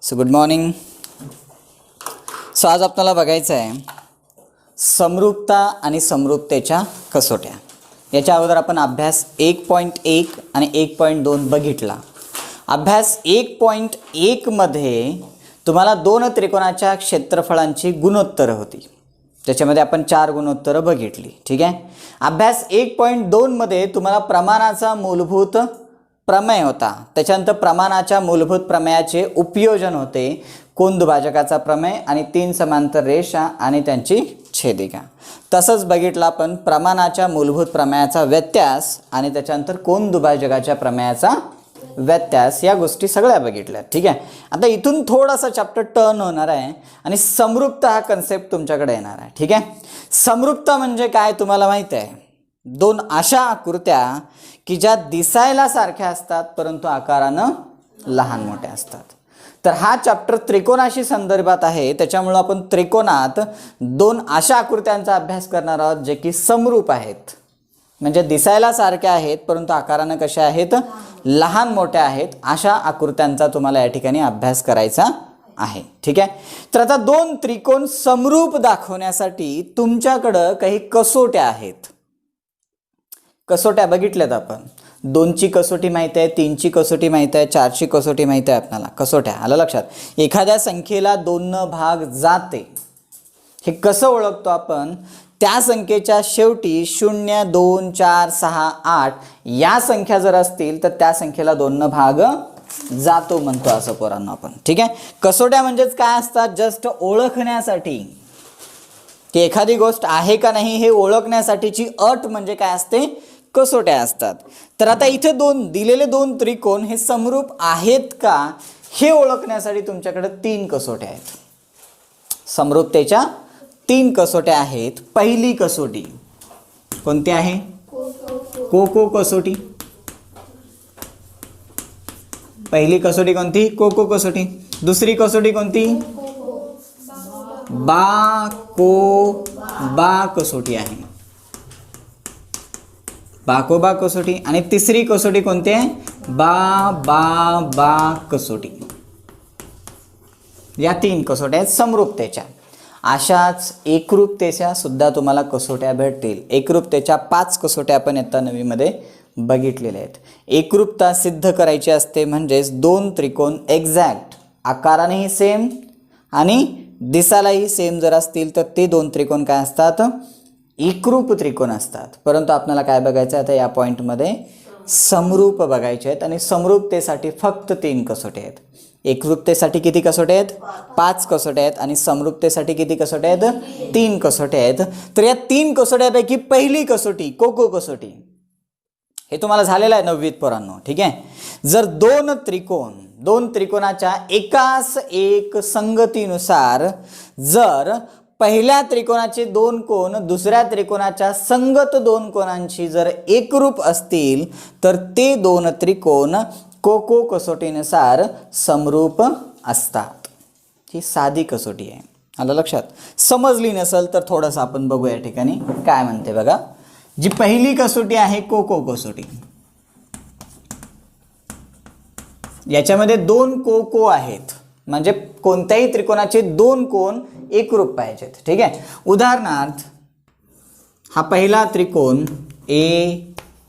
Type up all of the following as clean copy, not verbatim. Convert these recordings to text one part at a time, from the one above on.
So good morning. So आज आपल्याला बघायचं आहे समरूपता आणि समरूपतेच्या कसोट्या. याच्या अगोदर आपण अभ्यास 1.1 आणि 1.2 बघितला. अभ्यास 1.1 मध्ये तुम्हाला दोन त्रिकोणाच्या क्षेत्रफळांची गुणोत्तरं होती. त्याच्यामध्ये आपण 4 गुणोत्तरं बघितली. ठीक आहे. अभ्यास 1.2 मध्ये तुम्हाला प्रमाणाचा मूलभूत प्रमेय होता. त्याच्यानंतर प्रमाणाच्या मूलभूत प्रमेयाचे उपयोजन होते कोनदुभाजकाचा प्रमेय आणि 3 समांतर रेषा आणि त्यांची छेदिका. तसंच बघितलं आपण प्रमाणाच्या मूलभूत प्रमेयाचा व्यत्यास आणि त्याच्यानंतर कोनदुभाजकाच्या प्रमेयाचा व्यत्यास. या गोष्टी सगळ्या बघितल्या. ठीक आहे. आता इथून थोडासा चॅप्टर टर्न होणार आहे आणि समरूपता हा कन्सेप्ट तुमच्याकडे येणार आहे. ठीक आहे. समरूपता म्हणजे काय तुम्हाला माहिती आहे? दोन अशा आकृत्या की ज्या दिसायला सारख्या असतात परंतु आकारानं लहान मोठ्या असतात. तर हा चॅप्टर त्रिकोणाशी संदर्भात आहे. त्याच्यामुळे आपण त्रिकोणात दोन अशा आकृत्यांचा अभ्यास करणार आहोत जे की समरूप आहेत, म्हणजे दिसायला सारख्या आहेत परंतु आकारानं कशा आहेत? लहान मोठ्या आहेत. अशा आकृत्यांचा तुम्हाला या ठिकाणी अभ्यास करायचा आहे. ठीक आहे. तर आता दोन त्रिकोण समरूप दाखवण्यासाठी तुमच्याकडं काही कसोट्या आहेत. कसोट्या बघितल्यात आपण. 2ची कसोटी माहित आहे, 3ची कसोटी माहित आहे, 4ची कसोटी माहित आहे आपल्याला. कसोट्या आलं लक्षात. एखाद्या संख्येला 2 भाग जाते हे कसं ओळखतो आपण? त्या संख्येच्या शेवटी 0, 2, 4, 6, 8 या संख्या जर असतील तर त्या संख्येला 2 भाग जातो म्हणतो असं पोरांना आपण. ठीक आहे. कसोट्या म्हणजेच काय असतात? जस्ट ओळखण्यासाठी की एखादी गोष्ट आहे का नाही हे ओळखण्यासाठीची अट म्हणजे काय असते? कसोट्या असतात. तर आता इथे दिलेले दोन त्रिकोण हे समरूप आहेत का हे ओळखण्यासाठी तुमच्याकडे 3 कसोट्या आहेत. समरूपतेच्या 3 कसोट्या आहेत. पहिली कसोटी कोणती आहे? कोको कसोटी. पहिली कसोटी कोणती? कोको कसोटी. दुसरी कसोटी कोणती? बाकोबा कसोटी आहे. बाकोबा कसोटी. आणि तिसरी कसोटी कोणती आहे? बा कसोटी. या 3 कसोट्या आहेत समरूपतेच्या. अशाच एकरूपतेच्या सुद्धा तुम्हाला कसोट्या भेटतील. एकरूपतेच्या 5 कसोट्या आपण इयत्ता 9वी मध्ये बघितलेल्या आहेत. एकरूपता सिद्ध करायची असते म्हणजेच दोन त्रिकोण एक्झॅक्ट आकारानेही सेम आणि दिसायलाही सेम जर असतील तर ते दोन त्रिकोण काय असतात? एकरूप त्रिकोण असतात. परंतु आपल्याला काय बघायचं आहे आता या पॉईंटमध्ये? समरूप बघायचे आहेत. आणि समरूपतेसाठी फक्त 3 कसोट्या आहेत. एकरूपतेसाठी किती कसोट्या आहेत? 5 कसोट्या आहेत. आणि समरूपतेसाठी किती कसोट्या आहेत? 3 कसोट्या आहेत. तर या 3 कसोट्यापैकी पहिली कसोटी कोको कसोटी हे तुम्हाला झालेलं आहे 9वीत पोरांनो. ठीक आहे. जर दोन त्रिकोणाच्या एकाच एक संगतीनुसार जर पहिल्या त्रिकोणाचे 2 कोन दुसऱ्या त्रिकोणाच्या संगत 2 कोनांशी जर एकरूप असतील तर ते 2 त्रिकोण कोको कसोटीनुसार समरूप असतात. ही साधी कसोटी आहे. आलं लक्षात. समजली नसेल तर थोडंसं आपण बघू या ठिकाणी काय म्हणते बघा. जी पहिली कसोटी आहे कोको कसोटी, याच्यामध्ये 2 कोको आहेत. म्हणजे कोणत्याही त्रिकोणाचे 2 कोन एकरूप पाहिजेत. ठीक आहे. उदाहरणार्थ हा पहिला त्रिकोण ABC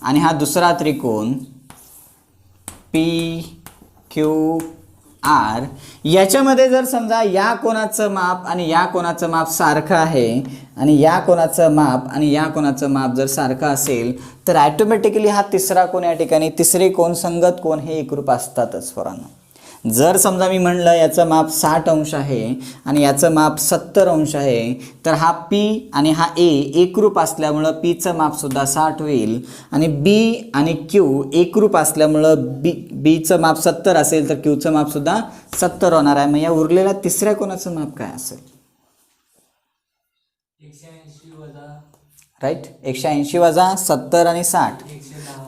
आणि हा दुसरा त्रिकोण PQR. याच्यामध्ये जर समजा या कोणाचं माप आणि या कोणाचं माप सारखं आहे आणि या कोणाचं माप आणि या कोणाचं माप जर सारखं असेल तर ॲटोमॅटिकली हा तिसरा कोण या ठिकाणी तिसरे कोण संगत कोण हे एकरूप असतातच पोरांनो. जर समजा मी म्हणलं याचं माप 60 अंश आहे आणि याचं माप 70 अंश आहे तर हा P आणि हा A एकरूप असल्यामुळं Pचं मापसुद्धा 60 होईल आणि B आणि Q एकरूप असल्यामुळं Bचं माप 70 असेल तर Qचं मापसुद्धा 70 होणार आहे. मग या उरलेल्या तिसऱ्या कोणाचं माप काय असेल? 180 वजा 70 आणि 60.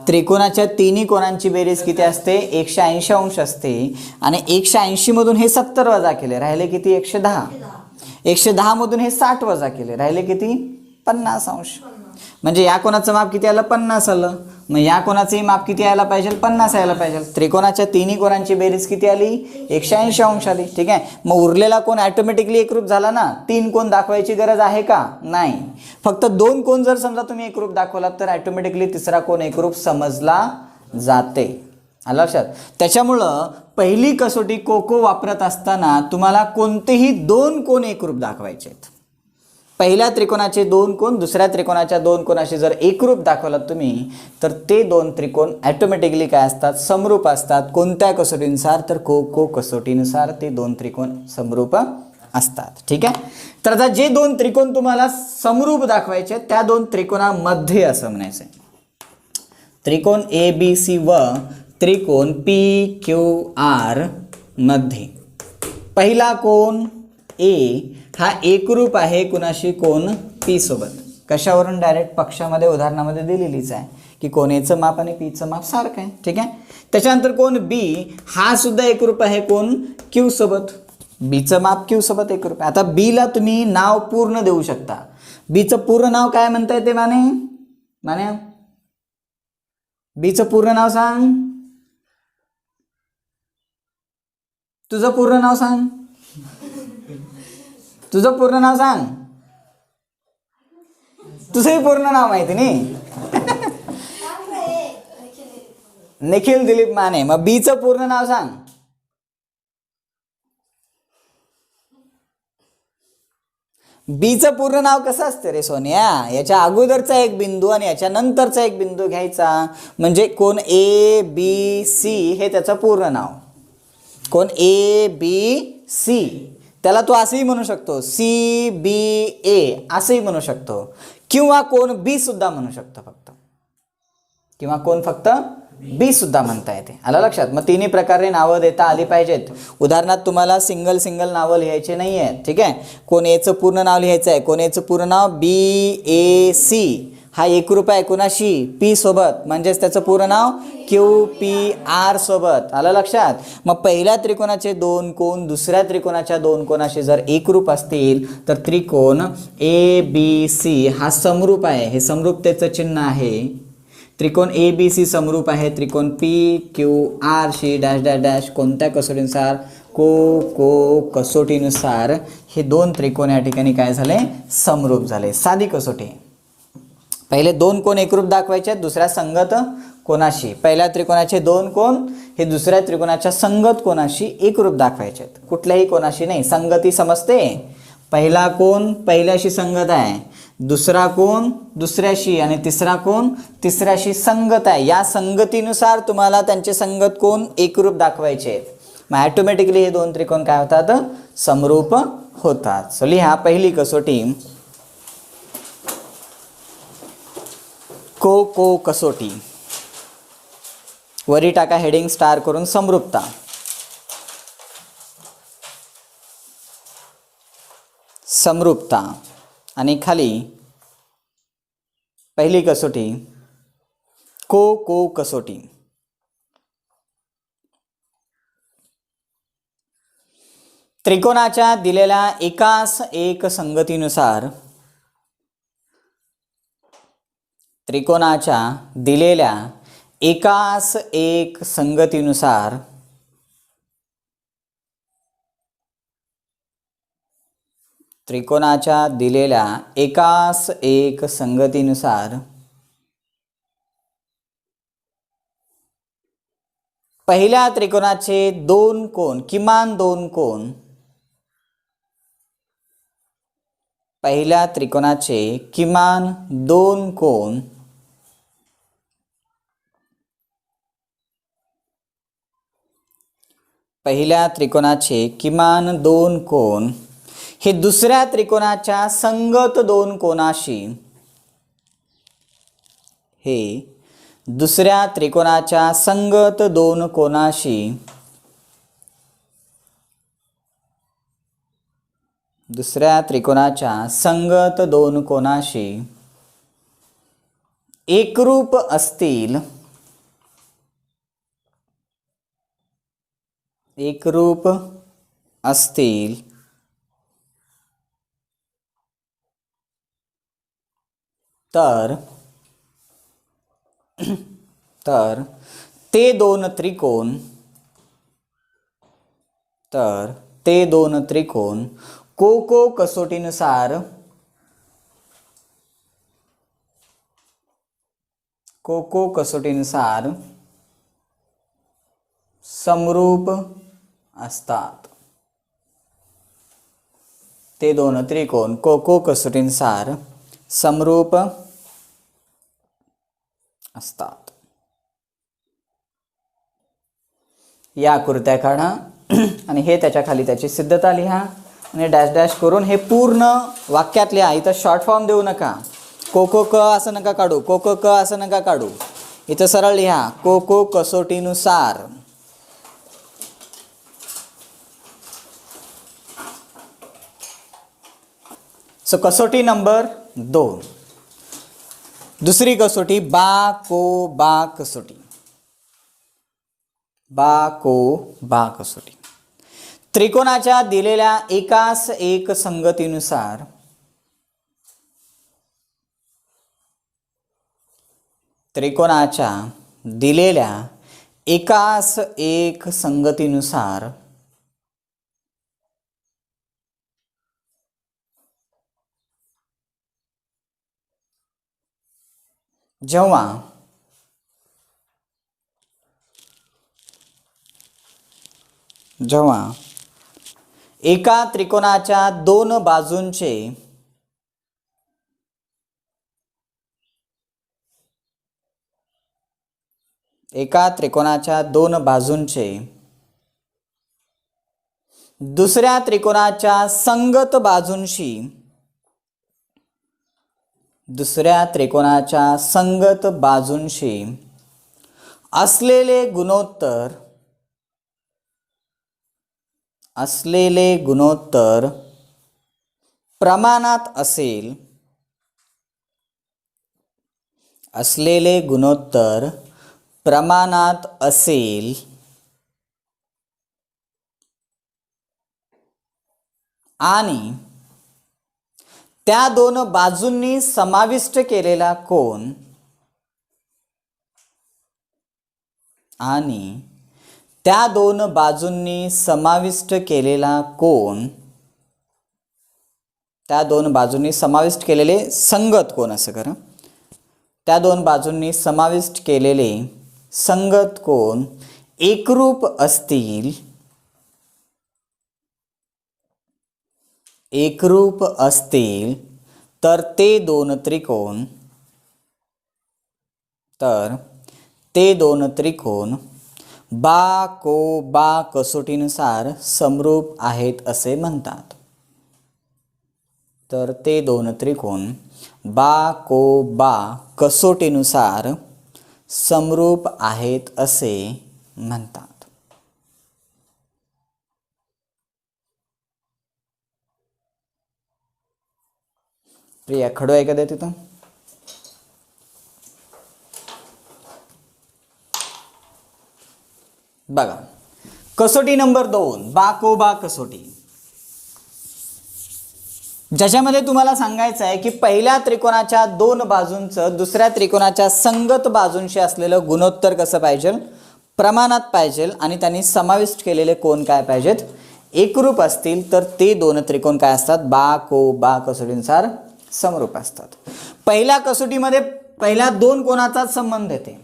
त्रिकोणाच्या 3 कोणांची बेरीज किती असते? 180 अंश असते. आणि 180 मधून हे 70 वजा केले राहिले किती? 110. 110 मधून हे 60 वजा केले राहिले किती? 50 अंश. म्हणजे या कोणाचं माप किती आलं? 50 आलं. मग या कोणाचंही माप किती यायला पाहिजे? 50 यायला पाहिजे. त्रिकोणाच्या तिन्ही कोणांची बेरीज किती आली? 180 अंश आली. ठीक आहे. मग उरलेला कोण ॲटोमॅटिकली एकरूप झाला ना. 3 कोण दाखवायची गरज आहे का? नाही. फक्त 2 कोण जर समजा तुम्ही एकरूप दाखवलात तर ॲटोमॅटिकली तिसरा कोण एकरूप समजला जाते. आलं लक्षात? त्याच्यामुळं पहिली कसोटी कोको वापरत असताना तुम्हाला कोणतेही 2 कोण एकरूप दाखवायचे आहेत. पहिल्या त्रिकोणाचे 2 कोण दुसऱ्या त्रिकोणाच्या 2 कोणाशी जर एकरूप दाखवलात तुम्ही तर ते 2 त्रिकोण ॲटोमॅटिकली काय असतात? समरूप असतात. कोणत्या कसोटीनुसार? तर कोको कसोटीनुसार ते 2 त्रिकोण समरूप असतात. ठीक आहे. तर आता जे 2 त्रिकोण तुम्हाला समरूप दाखवायचे त्या 2 त्रिकोणामध्ये असं म्हणायचं आहे, त्रिकोण ABC व त्रिकोण PQR मध्ये पहिला कोण A हा एकरूप आहे कुणाशी? कोण P सोबत. कशावरून? डायरेक्ट पक्षामध्ये उदाहरणामध्ये दिलेलीच आहे की कोण Aचं माप आणि Pचं माप सारखं आहे. ठीक आहे. त्याच्यानंतर कोण B हा सुद्धा एकरूप आहे कोण? Q सोबत. Bचं माप Q सोबत एकरूप आहे. आता B ला तुम्ही नाव पूर्ण देऊ शकता. Bचं पूर्ण नाव काय म्हणता येते माने? माने Bचं पूर्ण नाव सांग. तुझं पूर्ण नाव सांग. तुझं पूर्ण नाव सांग. तुझंही पूर्ण नाव माहिती नाही. निखिल दिलीप माने. मग बीचं पूर्ण नाव सांग. बीचं पूर्ण नाव कसं असतं रे सोनिया? याच्या अगोदरचा एक बिंदू आणि याच्या नंतरचा एक बिंदू घ्यायचा म्हणजे कोण ABC हे त्याचं पूर्ण नाव. कोण ABC त्याला तू असंही म्हणू शकतो, CBA असंही म्हणू शकतो, किंवा कोण B सुद्धा म्हणू शकतो फक्त, किंवा कोण फक्त B सुद्धा म्हणता येते. आलं लक्षात? मग तिन्ही प्रकारे नावं देता आली पाहिजेत. उदाहरणार्थ तुम्हाला सिंगल नावं लिहायचे नाही आहेत. ठीक आहे. कोण Aचं पूर्ण नाव लिहायचं आहे. कोण Aचं पूर्ण नाव BAC हा एकरूप आहे कोणाशी? P सोबत. म्हणजेच त्याचं पूर्ण नाव QPR सोबत. आलं लक्षात? मग पहिल्या त्रिकोणाचे 2 कोण दुसऱ्या त्रिकोणाच्या 2 कोणाशी जर एकरूप असतील तर त्रिकोण ABC हा समरूप आहे. हे समरूपतेचं चिन्ह आहे. त्रिकोण ABC समरूप आहे त्रिकोण PQR शी डॅश डॅश डॅश कोणत्या कसोटीनुसार? कोको कसोटीनुसार हे 2 त्रिकोण या ठिकाणी काय झाले? समरूप झाले. साधी कसोटी. पहिले 2 कोण एकरूप दाखवायचे दुसऱ्या संगत कोणाशी. पहिल्या त्रिकोणाचे 2 कोण हे दुसऱ्या त्रिकोणाच्या संगत कोणाशी एकरूप दाखवायचे. कुठल्याही कोणाशी नाही. संगती समजते? पहिला कोण पहिल्याशी संगत आहे, दुसरा कोण दुसऱ्याशी आणि तिसरा कोण तिसऱ्याशी संगत आहे. या संगतीनुसार तुम्हाला त्यांचे संगत कोण एकरूप दाखवायचे. मग ॲटोमॅटिकली हे 2 त्रिकोण काय होतात? समरूप होतात. सो लिहा पहिली कसोटी कोको कसोटी. वरी टाका हेडिंग स्टार करून समरूपता. समरूपता आणि खाली पहिली कसोटी कोको कसोटी. त्रिकोणाच्या दिलेल्या एकास एक संगतीनुसार त्रिकोणाच्या दिलेल्या एकास एक संगतीनुसार त्रिकोणाच्या दिलेल्या एकास एक संगतीनुसार पहिल्या त्रिकोणाचे 2 कोण किमान 2 कोण पहिल्या त्रिकोणाचे किमान 2 कोण पहिल्या त्रिकोणाचे किमान 2 कोण हे दुसऱ्या त्रिकोणाच्या संगत 2 कोणाशी हे दुसऱ्या त्रिकोणाच्या संगत 2 कोणाशी दुसऱ्या त्रिकोणाच्या संगत 2 कोणाशी एकरूप असतील एकरूप असतील तर तर ते दोन त्रिकोण को कसोटीनुसार समरूप असतात. ते दोन त्रिकोण को कसोटीनुसार समरूप असतात. या आकृत्या काढा आणि हे त्याच्या खाली त्याची सिद्धता लिहा आणि डॅश डॅश करून हे पूर्ण वाक्यात लिहा. इथं शॉर्ट फॉर्म देऊ नका. को क असं नका काढू, को क असं नका काढू. इथं सरळ लिहा को कसोटीनुसार. सो कसोटी नंबर 2. दुसरी कसोटी बा कसोटी. बा कसोटी. त्रिकोणाच्या दिलेल्या एकास एक संगतीनुसार जेव्हा एका त्रिकोणाच्या दोन बाजूंचे दुसऱ्या त्रिकोणाच्या संगत बाजूंशी असलेले गुणोत्तर प्रमाणात असेल आणि त्या दोन बाजूंनी समाविष्ट केलेला कोन त्या दोन बाजूंनी समाविष्ट केलेले संगत कोन असं करा. त्या दोन बाजूंनी समाविष्ट केलेले संगत कोन एकरूप असतील तर ते दोन त्रिकोण बा कसोटीनुसार समरूप आहेत असे म्हणतात. तर ते दोन त्रिकोण बा कसोटीनुसार समरूप आहेत असे म्हणतात. प्रिया खडू आहे का द्या तिथं. बघा कसोटी नंबर 2 बा कसोटी, ज्याच्यामध्ये तुम्हाला सांगायचं आहे की पहिल्या त्रिकोणाच्या दोन बाजूंचं दुसऱ्या त्रिकोणाच्या संगत बाजूंशी असलेलं गुणोत्तर कसं पाहिजे, प्रमाणात पाहिजे आणि त्यांनी समाविष्ट केलेले कोन काय पाहिजेत, एकरूप असतील तर ते दोन त्रिकोण काय असतात, बा कसोटीनुसार समरूप असतात. पहिल्या कसोटीमध्ये पहिल्या दोन कोणाचाच संबंध येते,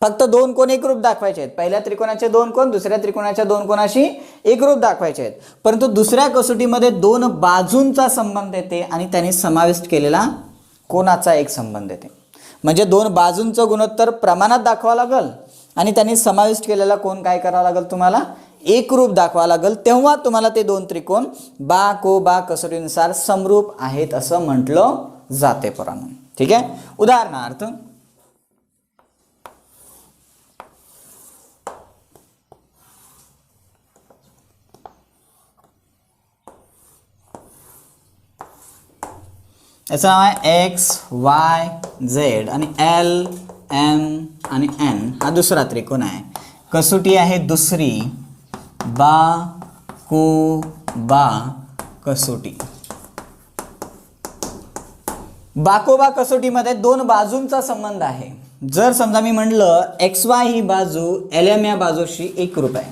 फक्त दोन कोण एकरूप दाखवायचे आहेत. पहिल्या त्रिकोणाचे दोन कोण दुसऱ्या त्रिकोणाच्या दोन कोणाशी एकरूप दाखवायचे आहेत. परंतु दुसऱ्या कसोटीमध्ये दोन बाजूंचा संबंध येते आणि त्यांनी समाविष्ट केलेला कोणाचा एक संबंध येते. म्हणजे दोन बाजूंचं गुणोत्तर प्रमाणात दाखवावं लागल आणि त्यांनी समाविष्ट केलेला कोण काय करावं लागल, तुम्हाला एकरूप दाखवावं लागल. तेव्हा तुम्हाला ते दोन त्रिकोण बा कसोटीनुसार समरूप आहेत असं म्हटलं जाते पोरांनो. ठीक आहे. उदाहरणार्थ याचं नाव आहे एक्स वाय झेड आणि एल एम आणि एन हा दुसरा त्रिकोण आहे. कसोटी आहे दुसरी बा कसोटी. बा कसोटीमध्ये दोन बाजूंचा संबंध आहे. जर समजा मी म्हटलं एक्स वाय ही बाजू एल एम या बाजूशी एकरूप आहे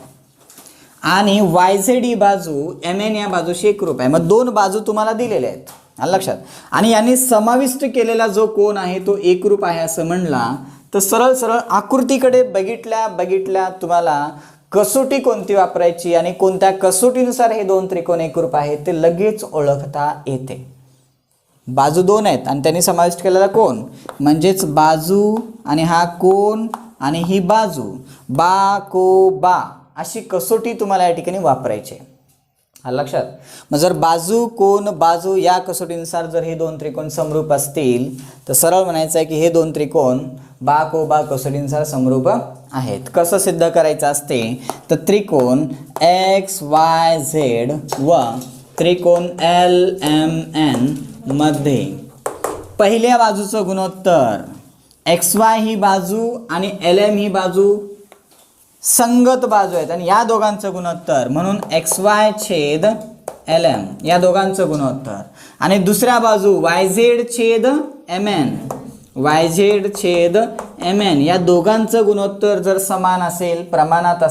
आणि वाय झेड ही बाजू एम एन या बाजूशी एकरूप आहे, मग दोन बाजू तुम्हाला दिलेल्या आहेत, आलं लक्षात, आणि यांनी समाविष्ट केलेला जो कोन आहे तो एकरूप आहे असं म्हणला तर सरळ सरळ आकृतीकडे बघितल्या तुम्हाला कसोटी कोणती वापरायची आणि कोणत्या कसोटीनुसार हे दोन त्रिकोण एकरूप आहेत ते लगेच ओळखता येते. बाजू दोन आहेत आणि त्यांनी समाविष्ट केलेला कोन म्हणजेच बाजू आणि हा कोन आणि ही बाजू बा को बा अशी कसोटी तुम्हाला या ठिकाणी वापरायची आहे, आलं लक्षात. मग जर बाजू कोन बाजू या कसोटीनुसार जर हे दोन त्रिकोण समरूप असतील तर सरळ म्हणायचं आहे की हे दोन त्रिकोण बा को बा कसोटीनुसार समरूप आहेत. कसं सिद्ध करायचं असते तर त्रिकोण एक्स वाय झेड व त्रिकोण एल एम एन मध्ये पहिल्या बाजूचं गुणोत्तर एक्स वाय ही बाजू आणि एल एम ही बाजू संगत बाजू आहेत आणि या दोघांचं गुणोत्तर म्हणून एक्स वाय छेद एल एम या दोघांचं गुणोत्तर आणि दुसऱ्या बाजू वाय झेड छेद एम एन वाय झेड छेद एम एन या दोघांचं गुणोत्तर जर समान असेल प्रमाणात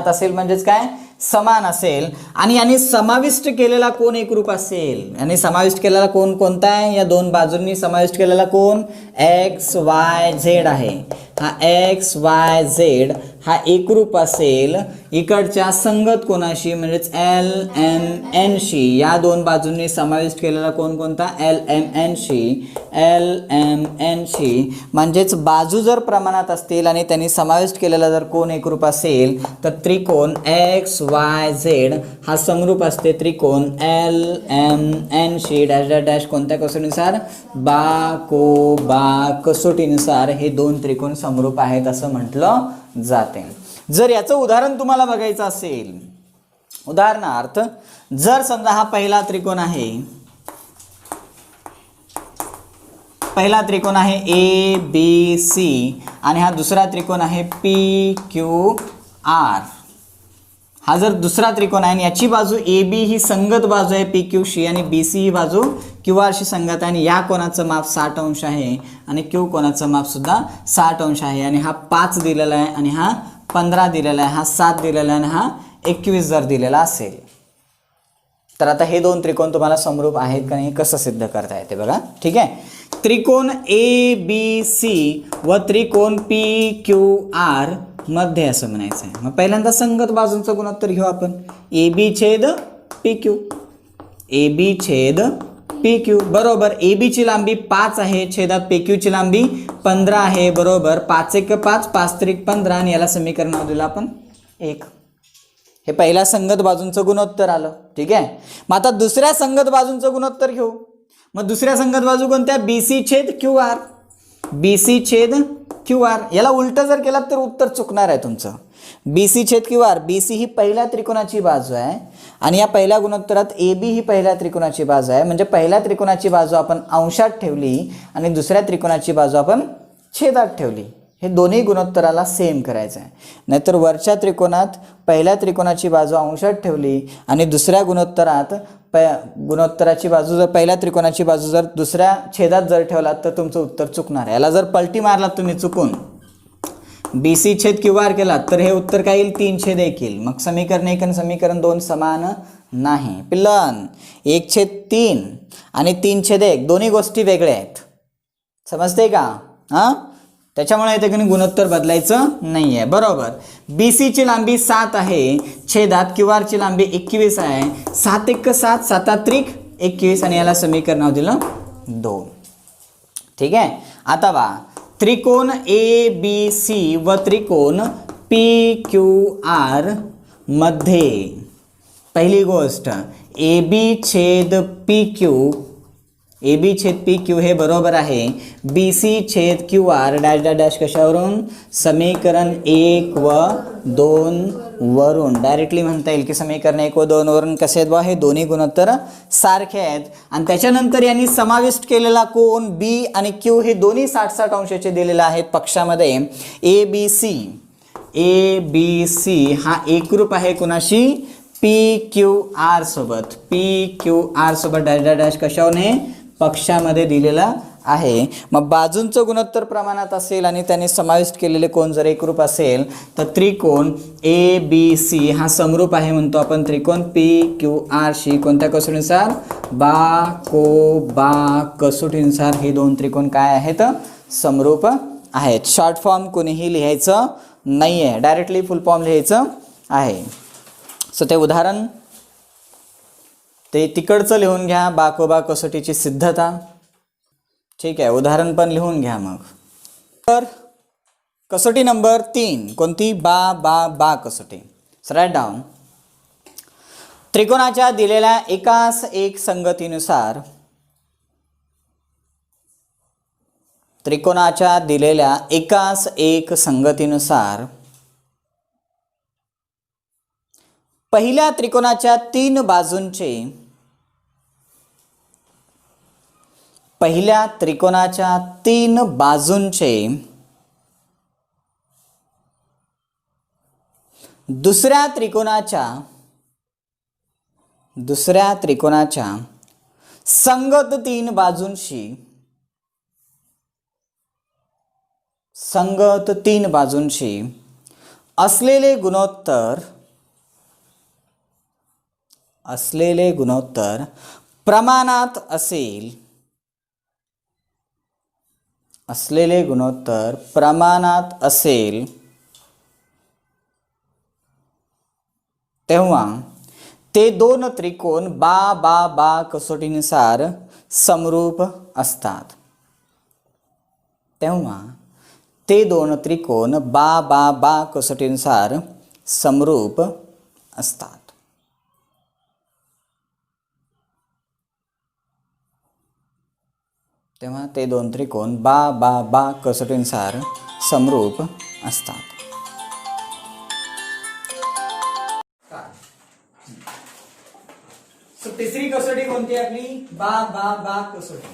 असेल म्हणजेच काय समान असेल आणि यांनी समाविष्ट केलेला कोन एकरूप असेल. यांनी समाविष्ट केलेला कोन कोणता आहे, या दोन बाजूंनी समाविष्ट केलेला कोन एक्स वाय झेड आहे. हा एक्स वाय झेड हा एकरूप असेल इकडच्या संगत कोणाशी म्हणजेच एल एम एन शी. या दोन बाजूंनी समाविष्ट केलेला कोन कोणता एल एम एन शी म्हणजेच बाजू जर प्रमाणात असतील आणि त्यांनी समाविष्ट केलेला जर कोन एकरूप असेल तर त्रिकोण एक्स वाय झेड हा समरूप असते त्रिकोण एल एम एन शी डॅश डॅश डॅश कोणत्या कसोटीनुसार बा को बा कसोटीनुसार हे दोन त्रिकोण समरूप आहेत असं म्हटलं जाते. जर याचं उदाहरण तुम्हाला बघायचं असेल, उदाहरणार्थ जर समजा हा पहिला त्रिकोण आहे ए बी सी आणि हा दुसरा त्रिकोण आहे पी क्यू आर. हा जर दुसरा त्रिकोण आहे आणि याची बाजू ए बी ही संगत बाजू आहे पी क्यू शी आणि बी सी ही बाजू क्यू आर शी संगत आहे आणि या कोणाचं माप 60 अंश आहे आणि क्यू कोणाचं माप सुद्धा 60 अंश आहे आणि हा 5 दिलेला आहे आणि हा 15 दिलेला आहे, हा 7 दिलेला आहे आणि हा 21 जर दिलेला असेल तर आता हे दोन त्रिकोण तुम्हाला समरूप आहेत का नाही कसं सिद्ध करता येते बघा. ठीक आहे, त्रिकोण ए बी सी व त्रिकोण पी क्यू आर मध्ये असं म्हणायचं आहे. मग पहिल्यांदा संगत बाजूंचं गुणोत्तर घेऊ आपण ए बी छेद पी क्यू बरोबर ए बी ची लांबी 5 आहे छेदात पी क्यू ची लांबी 15 आहे बरोबर 5 1 5 5 त्रिक 15 आणि याला समीकरण नाव दिलं आपण 1. हे पहिल्या संगत बाजूंचं गुणोत्तर आलं. ठीक आहे, मग आता दुसऱ्या संगत बाजूंचं गुणोत्तर घेऊ. मग दुसऱ्या संगत बाजू कोणत्या बी सी छेद क्यू आर. याला उलटं जर केलात तर उत्तर चुकणार आहे तुमचं. बी सी छेद क्यू आर, बी सी ही पहिल्या त्रिकोणाची बाजू आहे आणि या पहिल्या गुणोत्तरात ए बी ही पहिल्या त्रिकोणाची बाजू आहे म्हणजे पहिल्या त्रिकोणाची बाजू आपण अंशात ठेवली आणि दुसऱ्या त्रिकोणाची बाजू आपण छेदात ठेवली. हे दोन्ही गुणोत्तराला सेम करायचं आहे. नाहीतर वरच्या त्रिकोणात पहिल्या त्रिकोणाची बाजू अंशात ठेवली आणि दुसऱ्या गुणोत्तरात गुणोत्तराची बाजू जर पहिल्या त्रिकोणाची बाजू जर दुसऱ्या छेदात जर ठेवलात तर तुमचं उत्तर चुकणार आहे. याला जर पलटी मारलात तुम्ही चुकून बी सी छेद क्यू आर केलात तर हे उत्तर काय येईल 3 छेद 1 येईल. मग समीकरण 1 आणि समीकरण 2 समान नाही. पिल्लन 1/3 आणि 3/1 दोन्ही गोष्टी वेगळ्या आहेत, समजते का? हां, त्याच्यामुळे इथे काही गुणोत्तर बदलायचं नाही आहे बरोबर. बी सीची लांबी 7 आहे छेदात क्यू आरची लांबी 21 आहे. 7 1 7 7 त्रिक 21 आणि याला समीकरण नाव दिलं 2. ठीक आहे, आता बा त्रिकोण ए बी सी व त्रिकोण पी क्यू आर मध्ये पहिली गोष्ट ए बी छेद पी क्यू हे बरोबर आहे बी सी छेद Q R dash dash dash कशावरून समीकरण 1 व 2 वरून डायरेक्टली म्हणता येईल की समीकरण 1 व 2 वरून कसे आहेत बा हे दोन्ही गुणोत्तर सारखे आहेत. आणि त्याच्यानंतर यांनी समाविष्ट केलेला कोन बी आणि क्यू हे दोन्ही 60-60 अंशाचे दिलेले आहेत पक्षामध्ये. ए बी सी हा एकरूप आहे कुणाशी पी क्यू आर सोबत डॅश डॅश डॅश कशावरून हे पक्षामध्ये दिलेला आहे. मग बाजूंचं गुणोत्तर प्रमाणात असेल आणि त्याने समाविष्ट केलेले कोण जर एकरूप असेल तर त्रिकोण ABC हा समरूप आहे म्हणतो आपण. त्रिकोण PQRC कोणत्या कसोटीनुसार? बा कसोटीनुसार हे दोन त्रिकोण काय आहेत? समरूप आहेत. शॉर्ट फॉर्म कोणीही लिहायचं नाही आहे, डायरेक्टली फुल फॉर्म लिहायचं आहे. सो ते उदाहरण ते तिकडचं लिहून घ्या, बा कसोटीची सिद्धता. ठीक आहे, उदाहरण पण लिहून घ्या. मग तर कसोटी नंबर 3 कोणती? बा कसोटी. Write down. त्रिकोणाच्या दिलेल्या एकास एक संगतीनुसार त्रिकोणाच्या दिलेल्या एकास एक संगतीनुसार पहिल्या त्रिकोणाच्या तीन बाजूंचे पहिल्या त्रिकोणाच्या तीन बाजूंचे दुसऱ्या त्रिकोणाच्या संगत तीन बाजूंशी असलेले गुणोत्तर प्रमाणात असेल तेव्हा ते दोन त्रिकोण बा कसोटीनुसार समरूप असतात. तेव्हा ते दोन त्रिकोण बा कसोटीनुसार समरूप असतात. तेव्हा ते दोन त्रिकोण बा कसोटीनुसार समरूप असतात. तिसरी कसोटी कोणती आपली? बा कसोटी,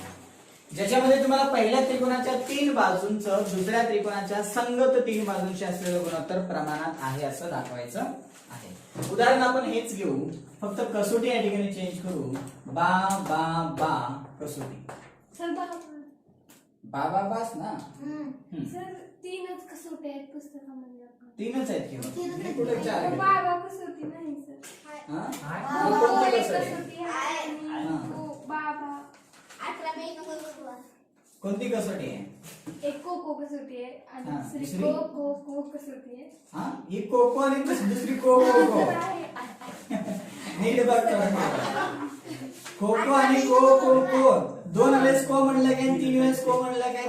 ज्याच्यामध्ये तुम्हाला पहिल्या त्रिकोणाच्या तीन बाजूंचं दुसऱ्या त्रिकोणाच्या संगत तीन बाजूंशी असलेलं गुणोत्तर प्रमाणात आहे असं दाखवायचं आहे. उदाहरण आपण हेच घेऊ, फक्त कसोटी या ठिकाणी चेंज करू. बा कसोटी. सर बास ना. सर तीनच कसोटी आहेत पुस्तकामध्ये. तीनच आहेत किंवा कुठे चार आहेत? बाबा कसोटी नाही सर. कोणती कसोटी? बाबा कोणती कसोटी आहे? एक कोको कसोटी आहे आणि दुसरी दुसरी? को कसोटी आहे. हा, ही कोको आणि दुसरी कोको. नीट बघ. कोको आणि को दोन वेळेस को म्हणलं काय, तीन वेळेस को म्हणलं काय?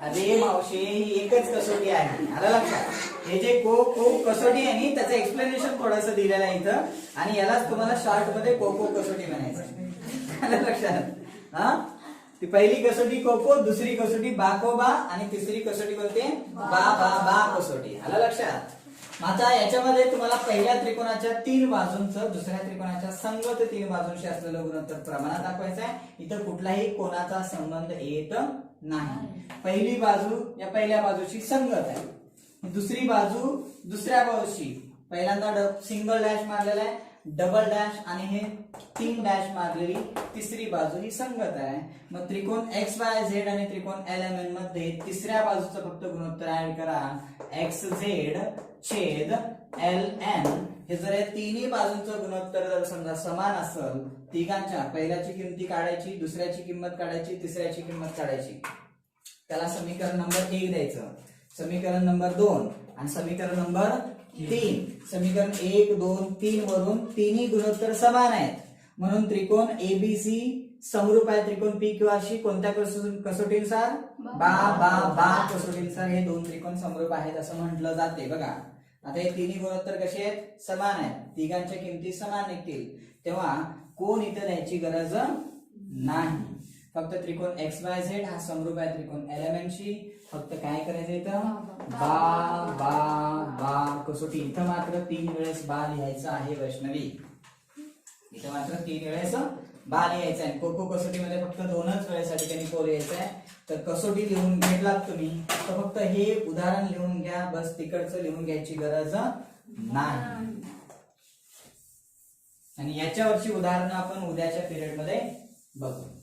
अरे मावशी, ही एकच कसोटी आहे, आलं लक्षात? हे जे को कसोटी आहे नी त्याचं एक्सप्लेनेशन थोडंसं दिलेलं आहे इथं, आणि यालाच तुम्हाला शॉर्ट मध्ये कोको कसोटी म्हणायचं. आलं लक्षात? हा, ती पहिली कसोटी कोको, दुसरी कसोटी बाकोबा आणि तिसरी कसोटी कोणती? बा कसोटी. आलं लक्षात? आता याच्यामध्ये तुम्हाला पहिल्या त्रिकोणाच्या तीन बाजूंचं दुसऱ्या त्रिकोणाच्या संगत तीन बाजूंशी असलेलं गुणोत्तर प्रमाणात दाखवायचं आहे. इथं कुठलाही कोणाचा संबंध येत नाही. पहिली बाजू या पहिल्या बाजूशी संगत आहे, दुसरी बाजू दुसऱ्या बाजूशी पहिल्यांदा सिंगल डॅश मारलेला आहे, डबल डॅश आणि हे तीन डॅश मारलेली तिसरी बाजू ही संगत आहे. मग त्रिकोण XYZ आणि त्रिकोण LMN मध्ये तिसऱ्या बाजूचं फक्त गुणोत्तर ऍड करा. XZ छेद LN हे जर या तिन्ही बाजूंचं गुणोत्तर जर समजा समान असेल, तिघांच्या पहिल्याची किंमत काढायची, दुसऱ्याची किंमत काढायची, तिसऱ्याची किंमत काढायची, त्याला समीकरण नंबर 1 द्यायचं, समीकरण नंबर 2 आणि समीकरण नंबर 3. समीकरण 1, 2, 3 वरून तिन्ही गुणोत्तर समान आहेत म्हणून त्रिकोण ABC समरूप आहे त्रिकोण PQRC कोणत्या कसोटीनुसार? बा कसोटीनुसार हे दोन त्रिकोण समरूप आहेत असं म्हटलं जाते. बघा आता हे तिन्ही गुणोत्तर कसे आहेत? समान आहेत, तिघांच्या किमती समान निघतील, तेव्हा कोण इथे द्यायची गरज नाही. फक्त त्रिकोण XYZ हा समरूप आहे त्रिकोण LMN शी, फक्त काय करायचं इथं? बा कसोटी. इथं मात्र 3 वेळेस बा लिहायचं आहे वैष्णवी, इथं मात्र 3 वेळेस बा लिहायचं आहे. कोको कसोटीमध्ये फक्त 2च वेळेस या ठिकाणी को लिहायचं आहे. तर कसोटी लिहून घेतलात तुम्ही तर फक्त हे उदाहरण लिहून घ्या, बस तिकडचं लिहून घ्यायची गरज नाही. आणि याच्यावरची उदाहरणं आपण उद्याच्या पिरियडमध्ये बघू.